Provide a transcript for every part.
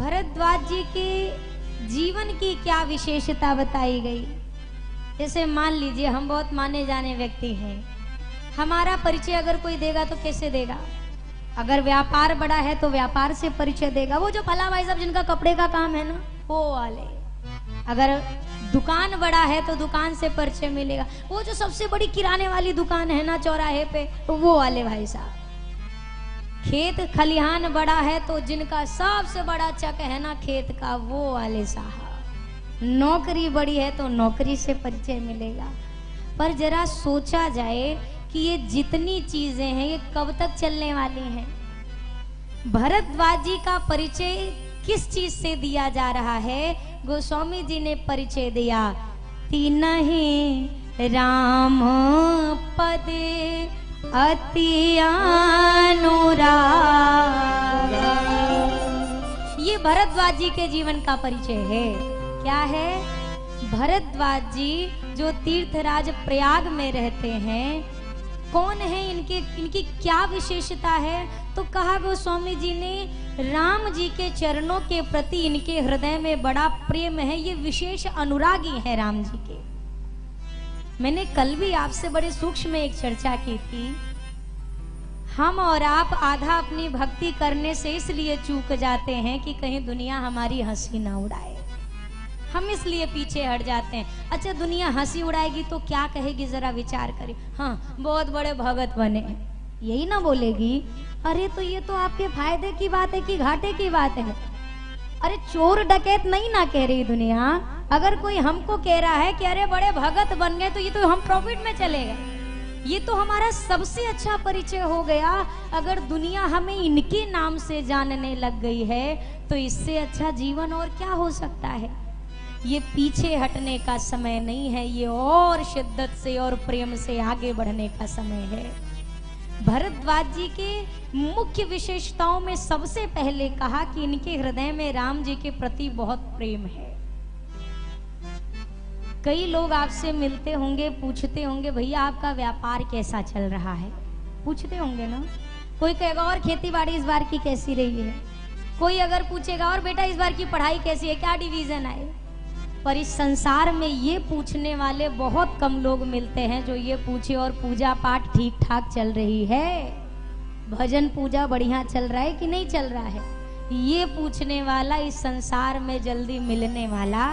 भरद्वाज जी के जीवन की क्या विशेषता बताई गई। जैसे मान लीजिए हम बहुत माने जाने व्यक्ति हैं, हमारा परिचय अगर कोई देगा तो कैसे देगा? अगर व्यापार बड़ा है तो व्यापार से परिचय देगा, वो जो फला भाई साहब जिनका कपड़े का काम है ना वो वाले। अगर दुकान बड़ा है तो दुकान से परिचय मिलेगा, वो जो सबसे बड़ी किराने वाली दुकान है ना चौराहे पे तो वो वाले भाई साहब। खेत खलिहान बड़ा है तो जिनका सबसे बड़ा चक है ना खेत का वो वाले साहब। नौकरी बड़ी है तो नौकरी से परिचय मिलेगा। पर जरा सोचा जाए कि ये जितनी चीजें हैं ये कब तक चलने वाली हैं। भरद्वाज जी का परिचय किस चीज से दिया जा रहा है? गोस्वामी जी ने परिचय दिया, तीनहि राम पद अति अनुराग। ये भरद्वाज जी के जीवन का परिचय है। क्या है? भरद्वाज जी जो तीर्थराज प्रयाग में रहते हैं, कौन है इनकी क्या विशेषता है? तो कहा गोस्वामी जी ने राम जी के चरणों के प्रति इनके हृदय में बड़ा प्रेम है, ये विशेष अनुरागी है राम जी के। मैंने कल भी आपसे बड़े सूक्ष्म एक चर्चा की थी। हम और आप आधा अपनी भक्ति करने से इसलिए चूक जाते हैं कि कहीं दुनिया हमारी हंसी ना उड़ाए, हम इसलिए पीछे हट जाते हैं। अच्छा दुनिया हंसी उड़ाएगी तो क्या कहेगी, जरा विचार करें। हाँ बहुत बड़े भगत बने, यही ना बोलेगी? अरे तो ये तो आपके फायदे की बात है कि घाटे की बात है? अरे चोर डकैत नहीं ना कह रही दुनिया। अगर कोई हमको कह रहा है कि अरे बड़े भगत बन गए तो ये तो हम प्रॉफिट में चले गए, ये तो हमारा सबसे अच्छा परिचय हो गया। अगर दुनिया हमें इनके नाम से जानने लग गई है तो इससे अच्छा जीवन और क्या हो सकता है। ये पीछे हटने का समय नहीं है, ये और शिद्दत से और प्रेम से आगे बढ़ने का समय है। भरद्वाज जी के मुख्य विशेषताओं में सबसे पहले कहा कि इनके हृदय में राम जी के प्रति बहुत प्रेम है। कई लोग आपसे मिलते होंगे, पूछते होंगे भैया आपका व्यापार कैसा चल रहा है, पूछते होंगे ना। कोई कहेगा और खेती बाड़ी इस बार की कैसी रही है, कोई अगर पूछेगा और बेटा इस बार की पढ़ाई कैसी है, क्या डिवीजन आए। पर इस संसार में ये पूछने वाले बहुत कम लोग मिलते हैं जो ये पूछे और पूजा पाठ ठीक ठाक चल रही है, भजन पूजा बढ़िया चल रहा है कि नहीं चल रहा है। ये पूछने वाला इस संसार में जल्दी मिलने वाला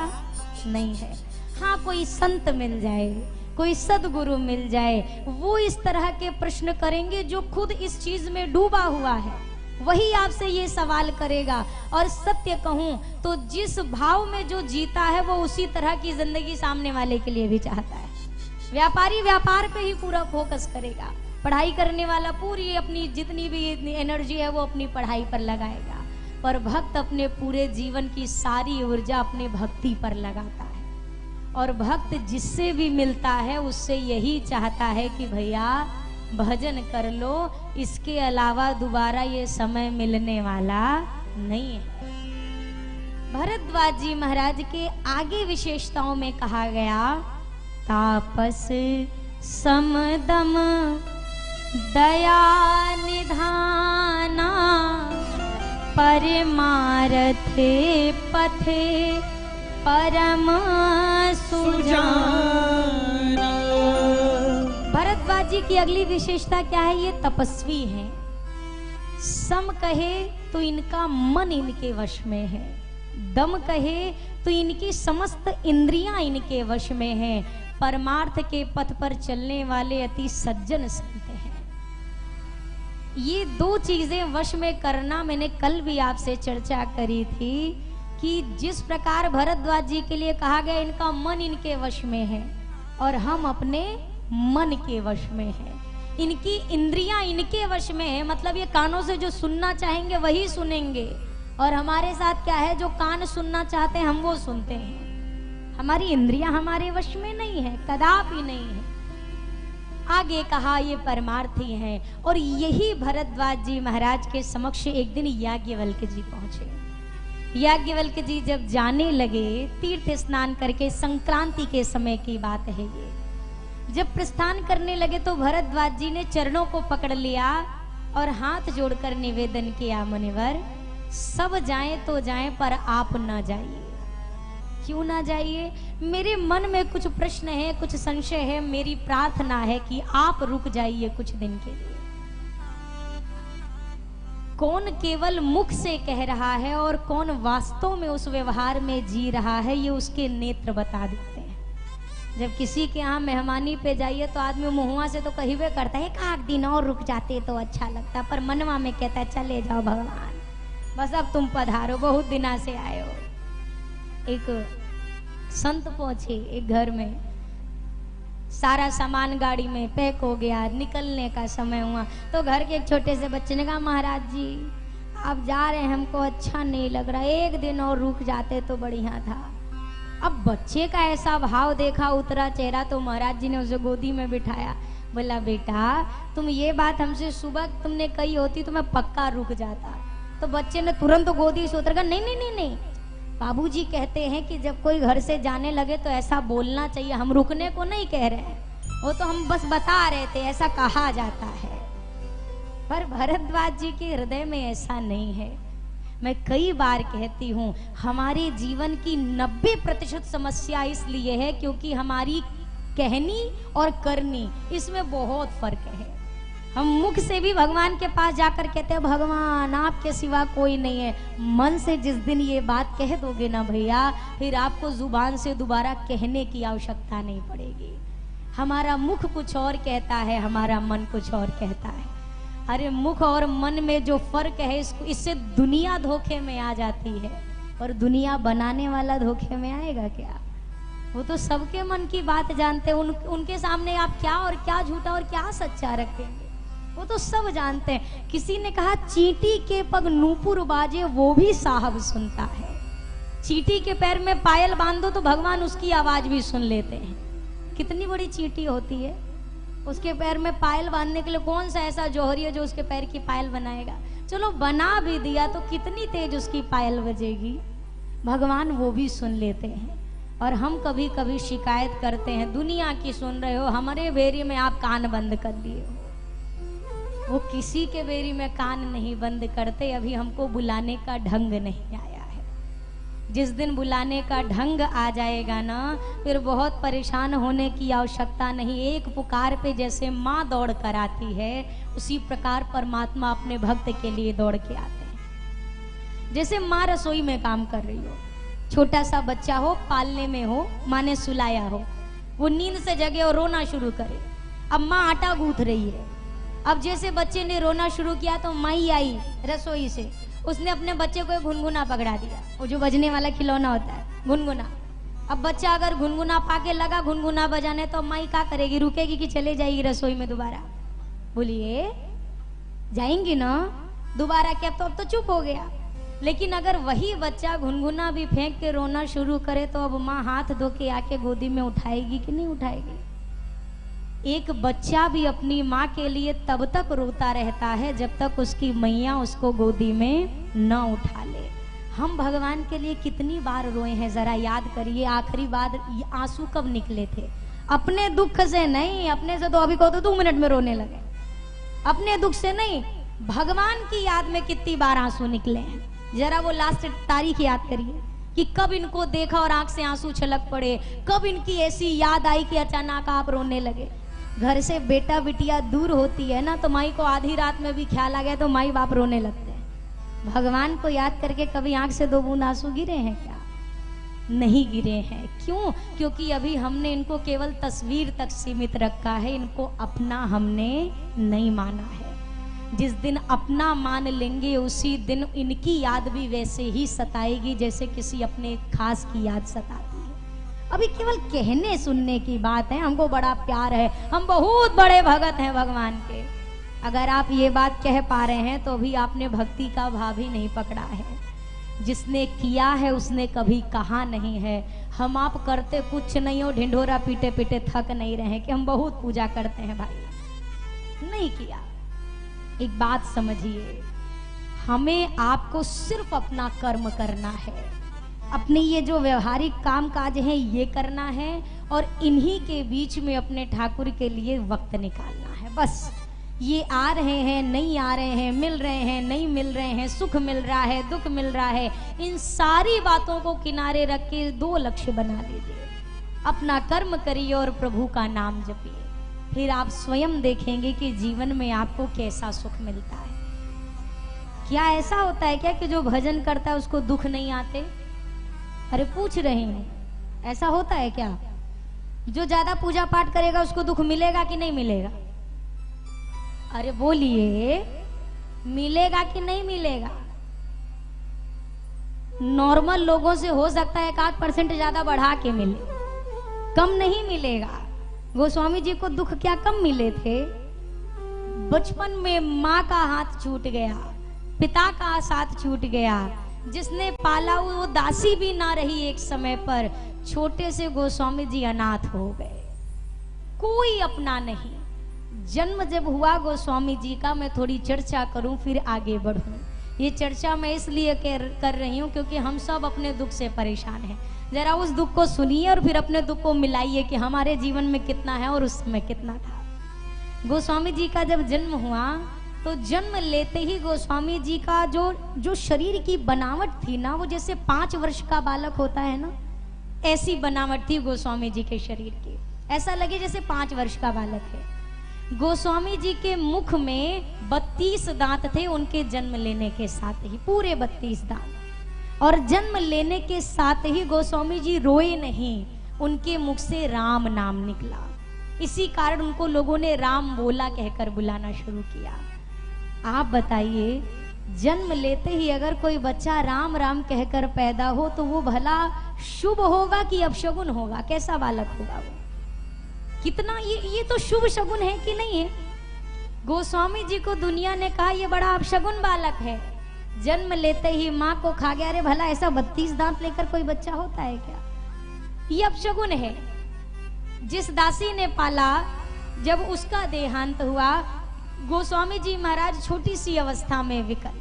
नहीं है। हाँ कोई संत मिल जाए, कोई सदगुरु मिल जाए, वो इस तरह के प्रश्न करेंगे जो खुद इस चीज में डूबा हुआ है, वही आपसे ये सवाल करेगा। और सत्य कहूं तो जिस भाव में जो जीता है वो उसी तरह की जिंदगी सामने वाले के लिए भी चाहता है। व्यापारी व्यापार पे ही पूरा फोकस करेगा, पढ़ाई करने वाला पूरी अपनी जितनी भी एनर्जी है वो अपनी पढ़ाई पर लगाएगा। पर भक्त अपने पूरे जीवन की सारी ऊर्जा अपने भक्ति पर लगाता है। और भक्त जिससे भी मिलता है उससे यही चाहता है कि भैया भजन कर लो, इसके अलावा दोबारा ये समय मिलने वाला नहीं है। भरद्वाज जी महाराज के आगे विशेषताओं में कहा गया, तापस समदम दया निधाना परमारथे पथे परम सुजाना। भरद्वाज जी की अगली विशेषता क्या है? ये तपस्वी हैं। सम कहे तो इनका मन इनके वश में है, दम कहे तो इनकी समस्त इंद्रियां इनके वश में हैं। परमार्थ के पथ पर चलने वाले अति सज्जन संत हैं। ये दो चीजें वश में करना मैंने कल भी आपसे चर्चा करी थी कि जिस प्रकार भरद्वाज जी के लिए कहा गया इनका मन इनके वश में है और हम अपने मन के वश में है, इनकी इंद्रियां इनके वश में है। मतलब ये कानों से जो सुनना चाहेंगे वही सुनेंगे, और हमारे साथ क्या है, जो कान सुनना चाहते हैं हम वो सुनते हैं। हमारी इंद्रियां हमारे वश में नहीं है, कदापि नहीं है। आगे कहा ये परमार्थी हैं। और यही भरद्वाज जी महाराज के समक्ष एक दिन याज्ञवल्क्य जी पहुंचे। याज्ञवल्क्य जी जब जाने लगे, तीर्थ स्नान करके, संक्रांति के समय की बात है ये, जब प्रस्थान करने लगे तो भरद्वाज जी ने चरणों को पकड़ लिया और हाथ जोड़कर निवेदन किया, मुनिवर सब जाएं तो जाएं पर आप ना जाइए। क्यों ना जाइए? मेरे मन में कुछ प्रश्न है, कुछ संशय है, मेरी प्रार्थना है कि आप रुक जाइए कुछ दिन के लिए। कौन केवल मुख से कह रहा है और कौन वास्तव में उस व्यवहार में जी रहा है, ये उसके नेत्र बता देते हैं। जब किसी के यहाँ मेहमानी पे जाइए तो आदमी मुहुआ से तो कहिबे करता है एक आध दिन और रुक जाते तो अच्छा लगता, पर मनवा में कहता है चले जाओ भगवान, बस अब तुम पधारो, बहुत दिना से आए हो। एक संत पहुंचे एक घर में, सारा सामान गाड़ी में पैक हो गया, निकलने का समय हुआ तो घर के एक छोटे से बच्चे ने कहा महाराज जी आप जा रहे हैं, हमको अच्छा नहीं लग रहा, एक दिन और रुक जाते तो बढ़िया था। अब बच्चे का ऐसा भाव देखा, उतरा चेहरा, तो महाराज जी ने उसे गोदी में बिठाया, बोला बेटा तुम ये बात हमसे सुबह तुमने कही होती तो मैं पक्का रुक जाता। तो बच्चे ने तुरंत गोदी से उतर कर नहीं नहीं नहीं नहीं, बाबूजी कहते हैं कि जब कोई घर से जाने लगे तो ऐसा बोलना चाहिए, हम रुकने को नहीं कह रहे हैं, वो तो हम बस बता रहे थे ऐसा कहा जाता है। पर भरद्वाज जी के हृदय में ऐसा नहीं है। मैं कई बार कहती हूँ हमारे जीवन की 90% समस्या इसलिए है क्योंकि हमारी कहनी और करनी इसमें बहुत फर्क है। हम मुख से भी भगवान के पास जाकर कहते हैं भगवान आपके सिवा कोई नहीं है, मन से जिस दिन ये बात कह दोगे ना भैया, फिर आपको जुबान से दोबारा कहने की आवश्यकता नहीं पड़ेगी। हमारा मुख कुछ और कहता है, हमारा मन कुछ और कहता है। अरे मुख और मन में जो फर्क है इससे दुनिया धोखे में आ जाती है, और दुनिया बनाने वाला धोखे में आएगा क्या? वो तो सबके मन की बात जानते हैं, उनके सामने आप क्या और क्या झूठा और क्या सच्चा रखेंगे, वो तो सब जानते हैं। किसी ने कहा चींटी के पग नूपुर बाजे वो भी साहब सुनता है। चींटी के पैर में पायल बांध दो तो भगवान उसकी आवाज भी सुन लेते हैं। कितनी बड़ी चींटी होती है, उसके पैर में पायल बांधने के लिए कौन सा ऐसा जौहरी है जो उसके पैर की पायल बनाएगा? चलो बना भी दिया तो कितनी तेज उसकी पायल बजेगी, भगवान वो भी सुन लेते हैं। और हम कभी कभी शिकायत करते हैं दुनिया की सुन रहे हो, हमारे बेरी में आप कान बंद कर लिए हो। वो किसी के बेरी में कान नहीं बंद करते, अभी हमको बुलाने का ढंग नहीं आया है। जिस दिन बुलाने का ढंग आ जाएगा ना, फिर बहुत परेशान होने की आवश्यकता नहीं। एक पुकार पे जैसे माँ दौड़ कर आती है, उसी प्रकार परमात्मा अपने भक्त के लिए दौड़ के आते हैं। जैसे माँ रसोई में काम कर रही हो, छोटा सा बच्चा हो, पालने में हो, माँ ने सुलाया हो, वो नींद से जगे और रोना शुरू करे। अब माँ आटा गूंथ रही है। अब जैसे बच्चे ने रोना शुरू किया तो माई आई रसोई से, उसने अपने बच्चे को एक गुनगुना पकड़ा दिया, वो जो बजने वाला खिलौना होता है, गुनगुना। अब बच्चा अगर गुनगुना पाके लगा गुनगुना बजाने तो माई क्या करेगी? रुकेगी कि चले जाएगी रसोई में दोबारा? बोलिए जाएंगी ना दोबारा? क्या तो अब तो चुप हो गया। लेकिन अगर वही बच्चा गुनगुना भी फेंक के रोना शुरू करे तो अब माँ हाथ धो के आके गोदी में उठाएगी कि नहीं उठाएगी? एक बच्चा भी अपनी माँ के लिए तब तक रोता रहता है जब तक उसकी मैया उसको गोदी में न उठा ले। हम भगवान के लिए कितनी बार रोए हैं, जरा याद करिए। आखिरी बार आंसू कब निकले थे? अपने दुख से नहीं, अपने से तो अभी को तो 2 मिनट में रोने लगे, अपने दुख से नहीं, भगवान की याद में कितनी बार आंसू निकले हैं। जरा वो लास्ट तारीख याद करिए कि कब इनको देखा और आंख से आंसू छलक पड़े, कब इनकी ऐसी याद आई कि अचानक आप रोने लगे। घर से बेटा बिटिया दूर होती है ना, तो माई को आधी रात में भी ख्याल आ गया तो माई बाप रोने लगते हैं। भगवान को याद करके कभी आंख से 2 बूंद आंसू गिरे हैं क्या? नहीं गिरे हैं। क्यों? क्योंकि अभी हमने इनको केवल तस्वीर तक सीमित रखा है, इनको अपना हमने नहीं माना है। जिस दिन अपना मान लेंगे उसी दिन इनकी याद भी वैसे ही सताएगी जैसे किसी अपने खास की याद सताती है। अभी केवल कहने सुनने की बात है, हमको बड़ा प्यार है, हम बहुत बड़े भगत हैं भगवान के। अगर आप ये बात कह पा रहे हैं तो अभी आपने भक्ति का भाव ही नहीं पकड़ा है। जिसने किया है उसने कभी कहा नहीं है हम आप करते कुछ नहीं हो, ढिंढोरा पीटे पीटे थक नहीं रहे कि हम बहुत पूजा करते हैं। भाई नहीं किया। एक बात समझिए, हमें आपको सिर्फ अपना कर्म करना है, अपने ये जो व्यवहारिक काम काज है ये करना है, और इन्हीं के बीच में अपने ठाकुर के लिए वक्त निकालना है। बस ये आ रहे हैं नहीं आ रहे हैं, मिल रहे हैं नहीं मिल रहे हैं, सुख मिल रहा है दुख मिल रहा है, इन सारी बातों को किनारे रख के दो लक्ष्य बना लीजिए। अपना कर्म करिए और प्रभु का नाम जपिए, फिर आप स्वयं देखेंगे कि जीवन में आपको कैसा सुख मिलता है। क्या ऐसा होता है क्या कि जो भजन करता है उसको दुख नहीं आते? अरे पूछ रहे हैं, ऐसा होता है क्या? जो ज्यादा पूजा पाठ करेगा उसको दुख मिलेगा कि नहीं मिलेगा? अरे बोलिए, मिलेगा कि नहीं मिलेगा? नॉर्मल लोगों से हो सकता है 1-8% ज्यादा बढ़ा के मिले, कम नहीं मिलेगा। गोस्वामी जी को दुख क्या कम मिले थे? बचपन में माँ का हाथ छूट गया, पिता का साथ छूट गया, जिसने पाला वो दासी भी ना रही एक समय पर। छोटे से गोस्वामी जी अनाथ हो गए, कोई अपना नहीं। जन्म जब हुआ गोस्वामी जी का, मैं थोड़ी चर्चा करूं फिर आगे बढ़ूं। ये चर्चा मैं इसलिए कर रही हूं क्योंकि हम सब अपने दुख से परेशान हैं। जरा उस दुख को सुनिए और फिर अपने दुख को मिलाइए कि हमारे जीवन में कितना है और उस समय कितना था। गोस्वामी जी का जब जन्म हुआ तो जन्म लेते ही गोस्वामी जी का जो शरीर की बनावट थी ना, वो जैसे 5 वर्ष का बालक होता है ना, ऐसी बनावट थी गोस्वामी जी के शरीर की। ऐसा लगे जैसे 5 वर्ष का बालक है। गोस्वामी जी के मुख में 32 दांत थे उनके जन्म लेने के साथ ही, पूरे 32 दांत। और जन्म लेने के साथ ही गोस्वामी जी रोए नहीं, उनके मुख से राम नाम निकला। इसी कारण उनको लोगों ने राम बोला कहकर बुलाना शुरू किया। आप बताइए, जन्म लेते ही अगर कोई बच्चा राम राम कहकर पैदा हो तो वो भला शुभ होगा कि अपशगुन होगा? कैसा बालक होगा वो? कितना ये तो शुभ शगुन है कि नहीं है? गोस्वामी जी को दुनिया ने कहा ये बड़ा अपशगुन बालक है, जन्म लेते ही माँ को खा गया। अरे भला ऐसा 32 दांत लेकर कोई बच्चा होता है क्या? ये अपशगुन है। जिस दासी ने पाला, जब उसका देहांत हुआ, गोस्वामी जी महाराज छोटी सी अवस्था में विकल,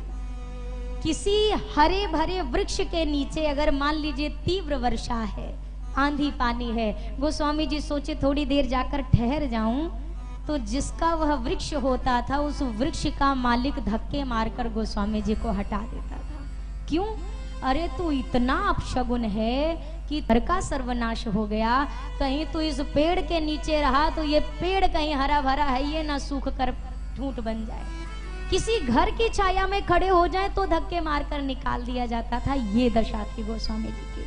किसी हरे भरे वृक्ष के नीचे, अगर मान लीजिए तीव्र वर्षा है, आंधी पानी है, गोस्वामी जी सोचे थोड़ी देर जाकर ठहर जाऊं, तो जिसका वह वृक्ष होता था उस वृक्ष का मालिक धक्के मारकर गोस्वामी जी को हटा देता था। क्यों? अरे तू इतना अपशगुन है कि घर का सर्वनाश हो गया। कहीं तू इस पेड़ के नीचे रहा तो ये पेड़ कहीं हरा भरा है ये ना सूख कर ठूंठ बन जाए, किसी घर की छाया में खड़े हो जाए तो धक्के मारकर निकाल दिया जाता था। ये दशा थी गोस्वामी जी की।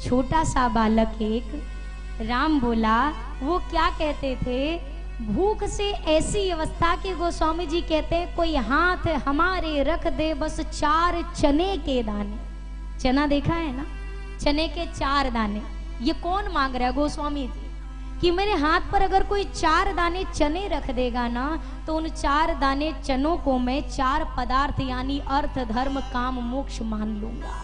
छोटा सा बालक एक राम बोला, वो क्या कहते थे? भूख से ऐसी अवस्था के गोस्वामी जी कहते हैं कोई हाथ हमारे रख दे बस 4 चने के दाने। चना देखा है ना, चने के 4 दाने। ये कौन मांग रहा है? गोस्वामी जी, कि मेरे हाथ पर अगर कोई 4 दाने चने रख देगा ना, तो उन 4 दाने चनों को मैं 4 पदार्थ यानी अर्थ धर्म काम मोक्ष मान लूंगा।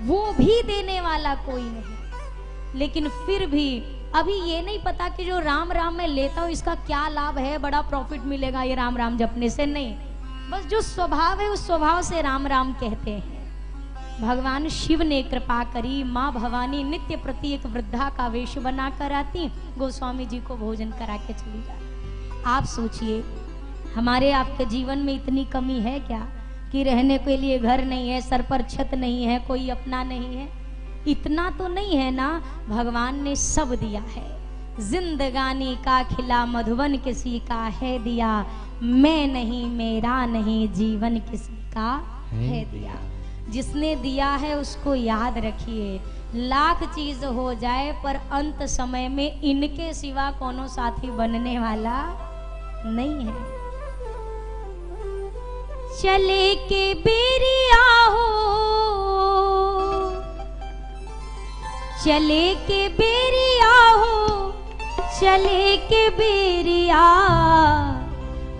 वो भी देने वाला कोई नहीं। लेकिन फिर भी अभी ये नहीं पता कि जो राम राम मैं लेता हूँ इसका क्या लाभ है, बड़ा प्रॉफिट मिलेगा ये राम राम जपने से। नहीं, बस जो स्वभाव है उस स्वभाव से राम राम कहते हैं। भगवान शिव ने कृपा करी, माँ भवानी नित्य प्रति एक वृद्धा का वेश बनाकर आती, गोस्वामी जी को भोजन करा के चली जाती। आप सोचिए, हमारे आपके जीवन में इतनी कमी है क्या कि रहने के लिए घर नहीं है, सर पर छत नहीं है, कोई अपना नहीं है? इतना तो नहीं है ना, भगवान ने सब दिया है। जिंदगानी का खिला मधुबन किसी का है दिया, मैं नहीं मेरा नहीं जीवन किसी का है दिया। जिसने दिया है उसको याद रखिए। लाख चीज हो जाए पर अंत समय में इनके सिवा कोनो साथी बनने वाला नहीं है। चले के बेरिया हो, चले के बेरिया हो, चले के बेरिया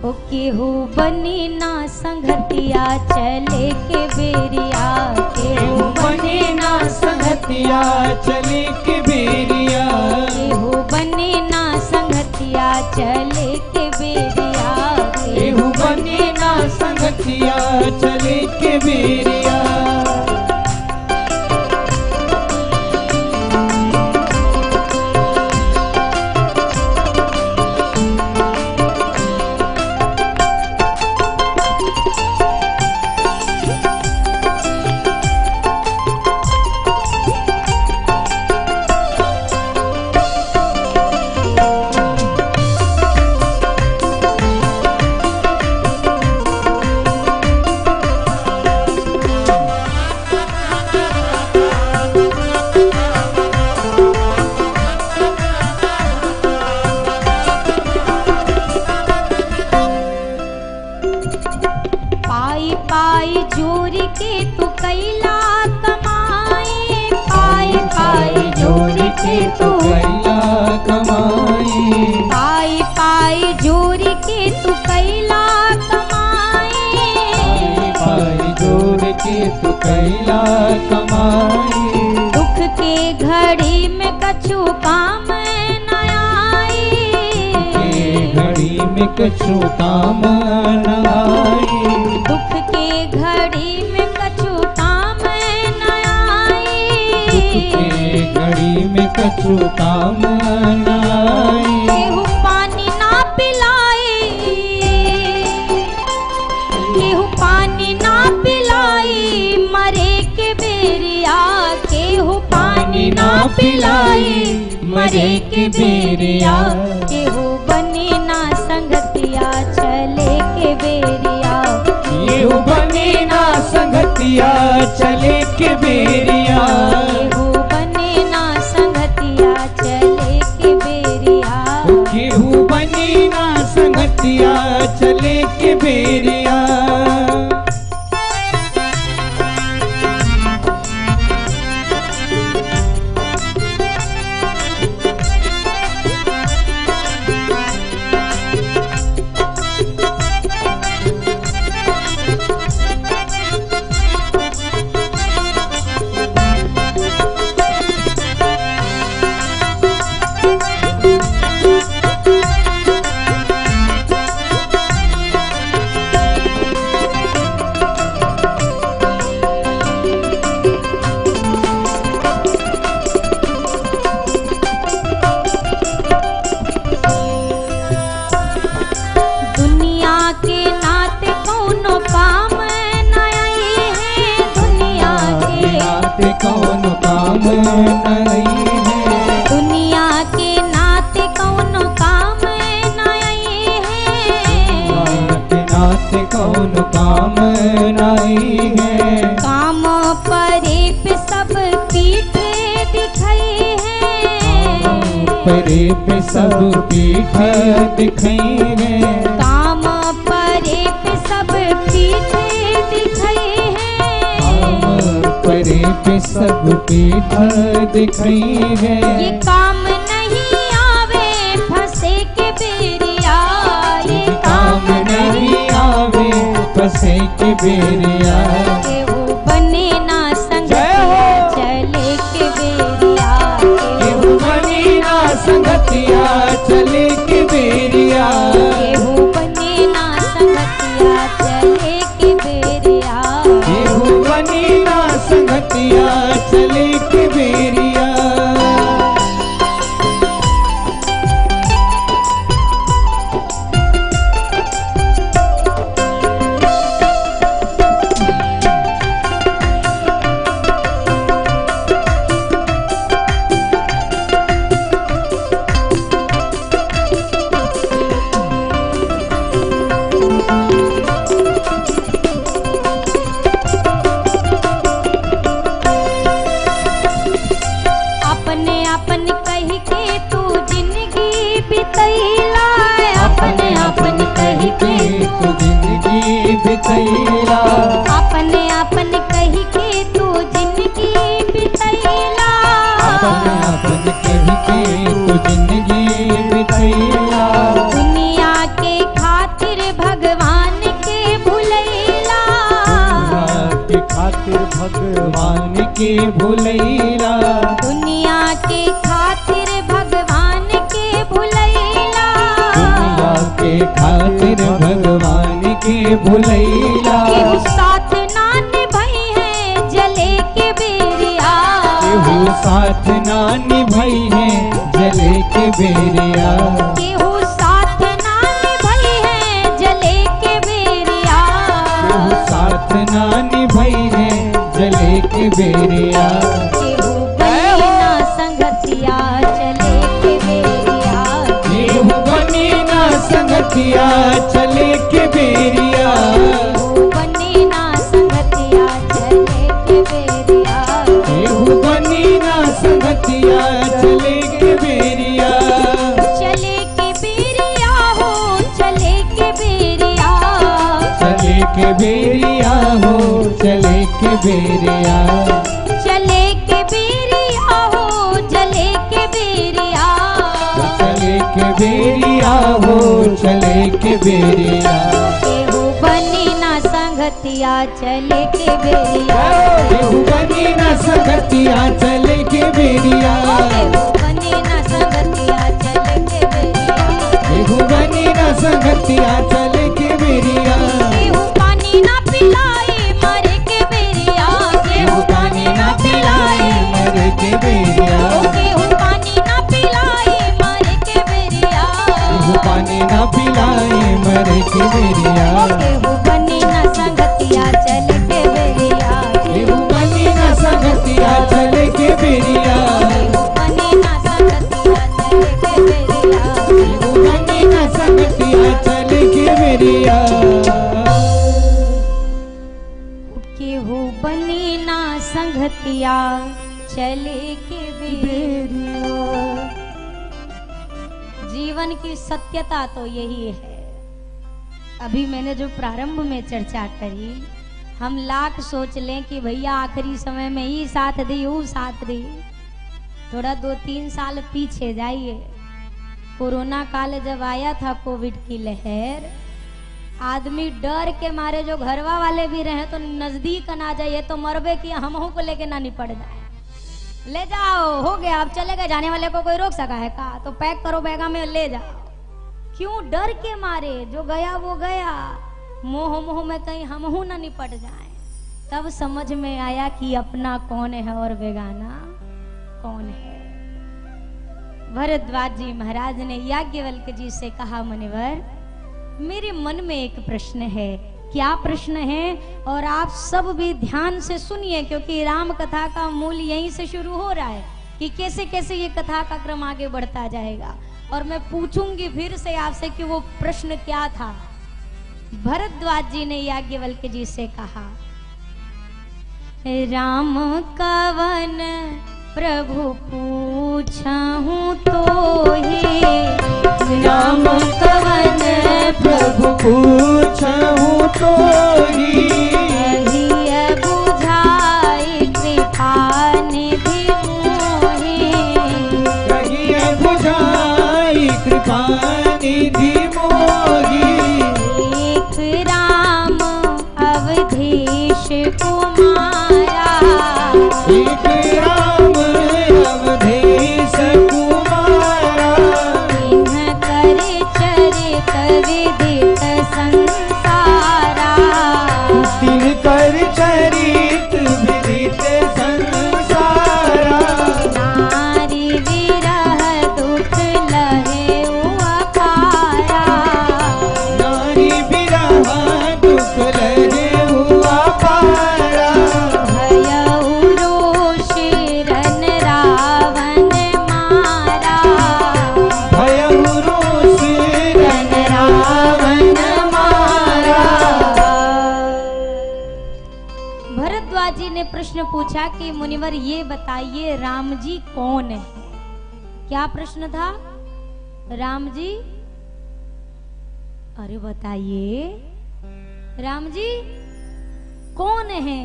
हो, केहू बनी ना संगतिया। चले के बेरिया, केहू बनी ना संगतिया। चले के बेरिया, केहू बनी ना संगतिया। चले के बेरिया, केहू बनी ना संगतिया। चले के बेरिया। में कछु काम न आई। दुख के घड़ी में कछु काम न आई। दुख के घड़ी में कछु काम न आई। केहू पानी ना पिलाई, केहू पानी ना पिलाई, मरे के बेरिया। केहू पानी ना पिलाई, मरे के बेरिया। केहू बने ना संगतिया, चले के बेरिया। केहू बने ना संगतिया, चले के बेरिया। केहू बने ना संगतिया, चले के बेरिया। केहू बने ना संगतिया, चले के बेरिया। कौन काम नहीं है। दुनिया के नाते कौन काम नहीं है। के नाते कौन काम नहीं है। काम परे पे सब पीठ दिखाई है। परे पे सब पीठ दिखाई है। काम परे पे सब पीठ दिखाई है। परे पे सब पीठ दिखाई है। ये काम नहीं आवे फंसे के बेरिया। ये काम नहीं आवे फंसे के बेरिया। केहू बने ना संगतिया, चले के बेरिया। केहू बने ना संगतिया, चले के बेरिया। केहू बने ना संगतिया, चले के बेरिया। केहू बने ना संगतिया, चले के बेरिया। अपने अपन कही के तू जिंदगी बितैला। अपने अपन कही के तू जिंदगी बितैला। अपने अपन कही के तू जिंदगी बितैला। अपने अपन कही के तू जिंदगी बितैला। दुनिया के खातिर भगवान के भुलैला। के खातिर भगवान के भुलैला। दुनिया के खातिर भगवान के भुलैला। दुनिया के खातिर भगवान के भुलैला। केहू साथ ना निभाई है, जले के बेरिया। केहू साथ ना निभाई है, जले के बेरिया। केहू साथ ना निभाई है, जले के बेरिया। केहू साथ ना निभाई है, जले के बेरिया। केहू बने ना संगतिया, चले के बेरिया। केहू बने ना संगतिया, चले के बेरिया। केहू बने ना संगतिया, चले के बेरिया। केहू बने ना संगतिया, चले के बेरिया। चले के बेरिया हो, चले के बेरिया। चले के बेरिया हो, चले के बेरिया। चले के बेरिया हो, चले के बेरिया। चले के बेरिया हो, चले के बेरिया। केहू बने ना संगतिया, चले के बेरिया। केहू बने ना संगतिया, चले के बेरिया। केहू बने ना संगतिया, चले के बेरिया। केहू बने ना संगतिया, के बेरिया। केहू बनी ना संगतिया चल के बेरिया। केहू बनी ना संगतिया चले के बेरिया। केहू बनी ना संगतिया चल के बेरिया। केहू बनी ना संगतिया चले के बेरिया। केहू बनी ना संगतिया चले के बेरिया। जीवन की सत्यता तो यही है। अभी मैंने जो प्रारंभ में चर्चा करी, हम लाख सोच लें कि भैया आखिरी समय में ही साथ दी वो साथ दी, थोड़ा 2-3 साल पीछे जाइए। कोरोना काल जब आया था, कोविड की लहर, आदमी डर के मारे जो घरवा वाले भी रहे तो नजदीक ना जाइए तो मरबे कि हमहू को लेके ना निपट जाए। ले जाओ, हो गया, अब चले गए, जाने वाले को कोई रोक सका है का? तो पैक करो बैगा में ले जाओ। क्यों? डर के मारे। जो गया वो गया, मोह मोह में कहीं हमहू ना निपट जाए। तब समझ में आया कि अपना कौन है और बेगाना कौन है। भरद्वाज जी महाराज ने याज्ञवल्क्य जी से कहा, मुनिवर मेरे मन में एक प्रश्न है। क्या प्रश्न है? और आप सब भी ध्यान से सुनिए, क्योंकि राम कथा का मूल यहीं से शुरू हो रहा है कि कैसे कैसे ये कथा का क्रम आगे बढ़ता जाएगा। और मैं पूछूंगी फिर से आपसे कि वो प्रश्न क्या था। भरद्वाज जी ने याज्ञवल्क्य जी से कहा, राम कवन प्रभु पूछहूं तो ही। राम कवन प्रभु पूछहूं तो ही। कहिए बुझाई कृपा निधि मोहि। कहिए बुझाई कृपा निधि मोहि। एक राम अवधेश कुमारा। एक राम अवधेश कुमारा। तिन्ह कर चरित विदित संसारा। तिन्ह कर चरित विदित संसारा। नारी विरह दुख लहे अपारा। नारी विरह दुख लहे हुआ पारा। भयउ रोषि रन रावण मारा। भयउ रोष रन रावण मारा। भरद्वाज जी ने प्रश्न पूछा कि मुनिवर ये बताइए राम जी कौन है? क्या प्रश्न था? राम जी, अरे बताइए राम जी कौन है?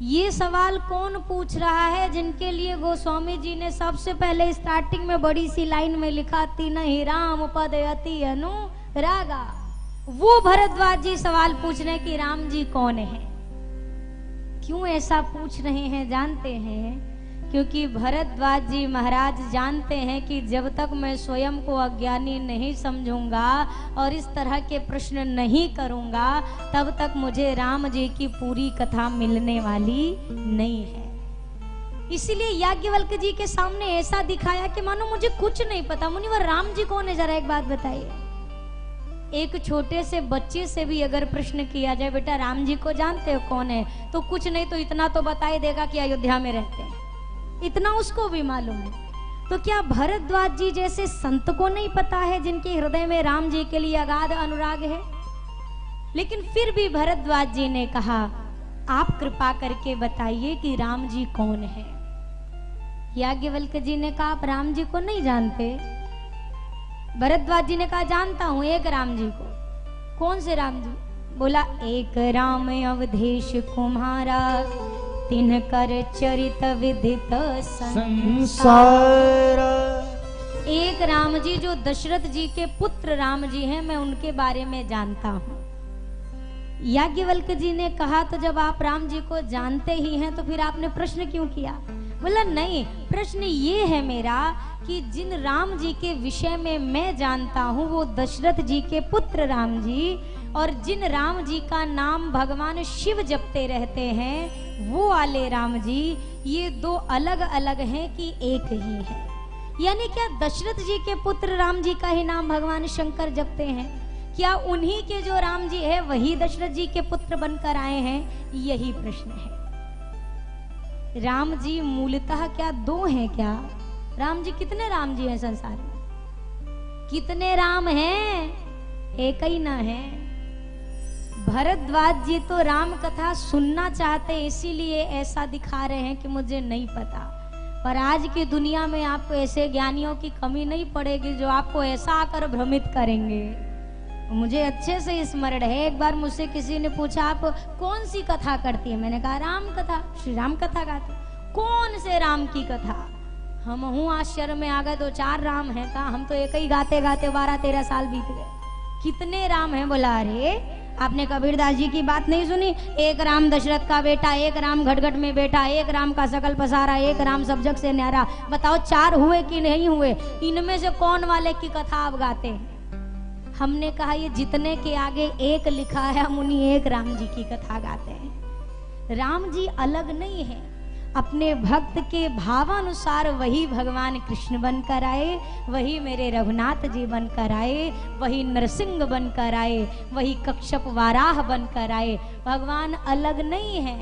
ये सवाल कौन पूछ रहा है? जिनके लिए गोस्वामी जी ने सबसे पहले स्टार्टिंग में बड़ी सी लाइन में लिखा, तीन ही राम पद अति अनुरागा। वो भरद्वाज जी सवाल पूछ रहे हैं कि राम जी कौन है। क्यों ऐसा पूछ रहे हैं जानते हैं? क्योंकि भरद्वाज जी महाराज जानते हैं कि जब तक मैं स्वयं को अज्ञानी नहीं समझूंगा और इस तरह के प्रश्न नहीं करूंगा, तब तक मुझे राम जी की पूरी कथा मिलने वाली नहीं है। इसीलिए याज्ञवल्क्य जी के सामने ऐसा दिखाया कि मानो मुझे कुछ नहीं पता। मुनिवर राम जी कौन है, जरा एक बात बताइए। एक छोटे से बच्चे से भी अगर प्रश्न किया जाए, बेटा राम जी को जानते हो कौन है, तो कुछ नहीं तो इतना तो बता ही देगा कि अयोध्या में रहते हैं, इतना उसको भी मालूम है। तो क्या भरद्वाज जी जैसे संत को नहीं पता है जिनके हृदय में राम जी के लिए अगाध अनुराग है? लेकिन फिर भी भरद्वाज जी ने कहा, आप कृपा करके बताइए कि राम जी कौन है। याज्ञवल्क्य जी ने कहा, आप राम जी को नहीं जानते? भरद्वाज जी ने कहा, जानता हूं एक राम जी को। कौन से राम जी? बोला, एक राम अवधेश कुम्हारा, तिन्ह कर चरित विदित संसार। एक राम जी जो दशरथ जी के पुत्र राम जी हैं, मैं उनके बारे में जानता हूं। याज्ञवल्क्य जी ने कहा, तो जब आप राम जी को जानते ही हैं तो फिर आपने प्रश्न क्यों किया? बोला, नहीं, प्रश्न ये है मेरा कि जिन राम जी के विषय में मैं जानता हूँ वो दशरथ जी के पुत्र राम जी, और जिन राम जी का नाम भगवान शिव जपते रहते हैं वो वाले राम जी, ये दो अलग अलग हैं कि एक ही है? यानी क्या दशरथ जी के पुत्र राम जी का ही नाम भगवान शंकर जपते हैं? क्या उन्हीं के जो राम जी है वही दशरथ जी के पुत्र बनकर आए हैं? यही प्रश्न है। राम जी मूलतः क्या दो हैं क्या? राम जी कितने राम जी हैं संसार में? कितने राम हैं? एक ही ना है। भरद्वाज जी तो राम कथा सुनना चाहते हैं, इसीलिए ऐसा दिखा रहे हैं कि मुझे नहीं पता। पर आज की दुनिया में आपको ऐसे ज्ञानियों की कमी नहीं पड़ेगी जो आपको ऐसा आकर भ्रमित करेंगे। मुझे अच्छे से स्मरण है, एक बार मुझसे किसी ने पूछा आप कौन सी कथा करती है? मैंने कहा राम कथा, श्री राम कथा गाती। कौन से राम की कथा? हम हूँ आश्चर्य में आ गए, 2-4 राम हैं। कहा हम तो एक ही गाते गाते 12-13 साल बीत गए। कितने राम हैं? बोला अरे आपने कबीरदास जी की बात नहीं सुनी? एक राम दशरथ का बेटा, एक राम घटघट में बेटा, एक राम का सकल पसारा, एक राम सब जग से न्यारा। बताओ 4 हुए कि नहीं हुए? इनमें से कौन वाले की कथा आप गाते हैं? हमने कहा ये जितने के आगे एक लिखा है हम उन्हीं एक राम जी की कथा गाते हैं। राम जी अलग नहीं है, अपने भक्त के भावानुसार वही भगवान कृष्ण बनकर आए, वही मेरे रघुनाथ जी बनकर आए, वही नरसिंह बनकर आए, वही कश्यप वाराह बनकर आए। भगवान अलग नहीं है,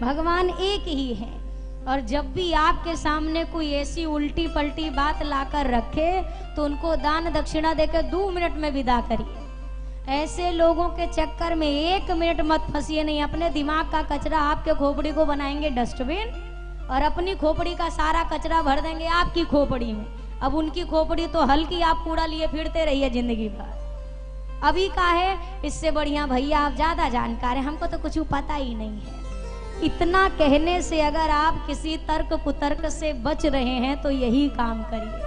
भगवान एक ही है। और जब भी आपके सामने कोई ऐसी उल्टी पलटी बात लाकर रखे तो उनको दान दक्षिणा देकर 2 मिनट में विदा करिए। ऐसे लोगों के चक्कर में 1 मिनट मत फंसिए नहीं। अपने दिमाग का कचरा आपके खोपड़ी को बनाएंगे डस्टबिन और अपनी खोपड़ी का सारा कचरा भर देंगे आपकी खोपड़ी में। अब उनकी खोपड़ी तो हल्की, आप कूड़ा लिए फिरते रहिए जिंदगी भर। अभी का है, इससे बढ़िया भैया आप ज्यादा जानकार हैं, हमको तो कुछ पता ही नहीं है। इतना कहने से अगर आप किसी तर्क कुतर्क से बच रहे हैं तो यही काम करिए।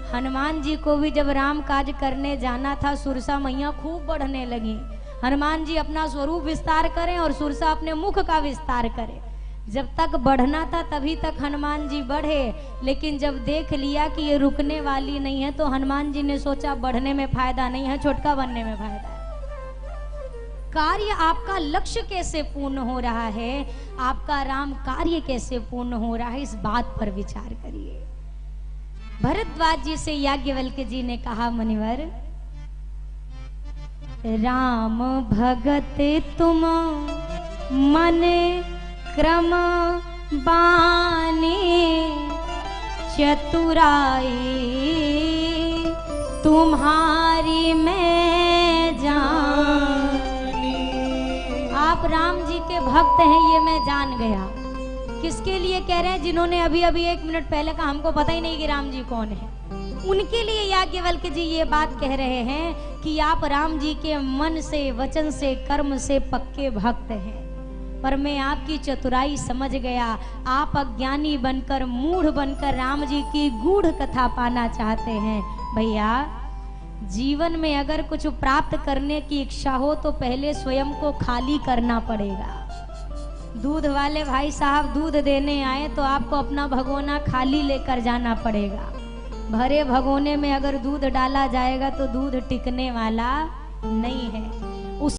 हनुमान जी को भी जब राम काज करने जाना था, सुरसा मैया खूब बढ़ने लगी। हनुमान जी अपना स्वरूप विस्तार करें और सुरसा अपने मुख का विस्तार करे। जब तक बढ़ना था तभी तक हनुमान जी बढ़े, लेकिन जब देख लिया कि ये रुकने वाली नहीं है तो हनुमान जी ने सोचा बढ़ने में फायदा नहीं है, छोटका बनने में फायदा है। कार्य आपका लक्ष्य कैसे पूर्ण हो रहा है, आपका राम कार्य कैसे पूर्ण हो रहा है, इस बात पर विचार करिए। भरद्वाज जी से याज्ञवल्क्य जी ने कहा मुनिवर, राम भगत तुम मन क्रम बानी, चतुराई तुम्हारी मैं जानी। आप राम जी के भक्त हैं ये मैं जान गया। किसके लिए कह रहे हैं? जिन्होंने अभी अभी 1 मिनट पहले कहा हमको पता ही नहीं कि राम जी कौन है। उनके लिए याज्ञवल्क्य जी ये बात कह रहे हैं कि आप राम जी के मन से, वचन से, कर्म से पक्के भक्त हैं। पर मैं आपकी चतुराई समझ गया। आप अज्ञानी बनकर, मूढ़ बनकर राम जी की गूढ़ कथा पाना चाहते हैं। भैया, जीवन में अगर कुछ प्राप्त करने की इच्छा हो तो पहले स्वयं को खाली करना पड़ेगा। दूध वाले भाई साहब दूध देने आए तो आपको अपना भगोना खाली लेकर जाना पड़ेगा। भरे भगोने में अगर दूध डाला जाएगा तो दूध टिकने वाला नहीं है।